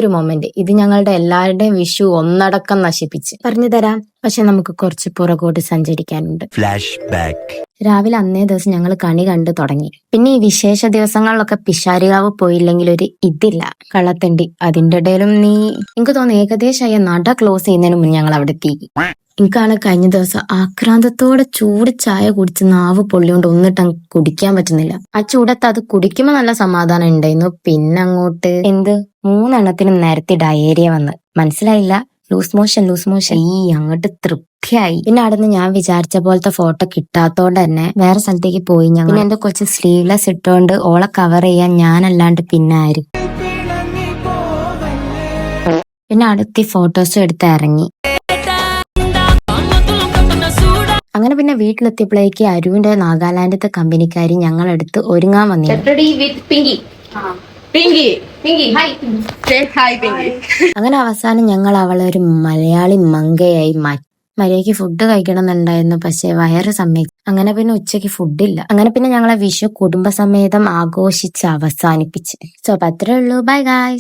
ഒരു മൊമെന്റ് ഇത് ഞങ്ങളുടെ എല്ലാവരുടെയും വിഷു ഒന്നടക്കം നശിപ്പിച്ച്. പറഞ്ഞു തരാം, പക്ഷെ നമുക്ക് കുറച്ച് പുറകോട്ട് സഞ്ചരിക്കാനുണ്ട്. രാവിലെ അന്നേ ദിവസം ഞങ്ങൾ കണി കണ്ടു തുടങ്ങി. പിന്നെ ഈ വിശേഷ ദിവസങ്ങളിലൊക്കെ പിഷാരികാവ് പോയില്ലെങ്കിൽ ഒരു ഇതില്ല, കള്ളത്തണ്ടി. അതിന്റെ ഇടയിലും എനിക്ക് തോന്നുന്നു ഏകദേശം നട ക്ലോസ് ചെയ്യുന്നതിന് മുന്നേ ഞങ്ങൾ അവിടെ എത്തി. എനിക്കാണ് കഴിഞ്ഞ ദിവസം ആക്രാന്തത്തോടെ ചൂട് ചായ കുടിച്ച് നാവ് പൊള്ളിയോണ്ട് ഒന്നിട്ട് കുടിക്കാൻ പറ്റുന്നില്ല. ആ ചൂടത്ത് അത് കുടിക്കുമ്പോ നല്ല സമാധാനം ഉണ്ടായിരുന്നു. പിന്നെ അങ്ങോട്ട് 3 നേരത്തെ ഡയേറിയ വന്ന്. മനസ്സിലായില്ല, ലൂസ് മോഷൻ അങ്ങോട്ട് തൃപ്തിയായി. പിന്നെ അവിടുന്ന് ഞാൻ വിചാരിച്ച പോലത്തെ ഫോട്ടോ കിട്ടാത്തോണ്ട് തന്നെ വേറെ സ്ഥലത്തേക്ക് പോയി. ഞാൻ പിന്നെ എന്റെ കൊച്ചു സ്ലീവ്ലെസ് ഇട്ടോണ്ട് ഓളെ കവർ ചെയ്യാൻ ഞാനല്ലാണ്ട് പിന്നെ ആരും. പിന്നെ അടുത്ത് ഫോട്ടോസും എടുത്ത് ഇറങ്ങി. അങ്ങനെ പിന്നെ വീട്ടിലെത്തിയപ്പോഴേക്ക് അരുവിന്റെ നാഗാലാൻഡത്തെ കമ്പനിക്കാരി ഞങ്ങളടുത്ത് ഒരുങ്ങാൻ വന്നിരുന്നു. അങ്ങനെ അവസാനം ഞങ്ങൾ അവളെ ഒരു മലയാളി മങ്കയായി മാറ്റി. മര്യാദയ്ക്ക് ഫുഡ് കഴിക്കണം എന്നുണ്ടായിരുന്നു, പക്ഷെ വയറ് സമ്മതിച്ചു. അങ്ങനെ പിന്നെ ഉച്ചയ്ക്ക് ഫുഡില്ല. അങ്ങനെ പിന്നെ ഞങ്ങളെ വിഷു കുടുംബസമേതം ആഘോഷിച്ച് അവസാനിപ്പിച്ച്. സോ അത്രേ ഉള്ളൂ. Bye guys.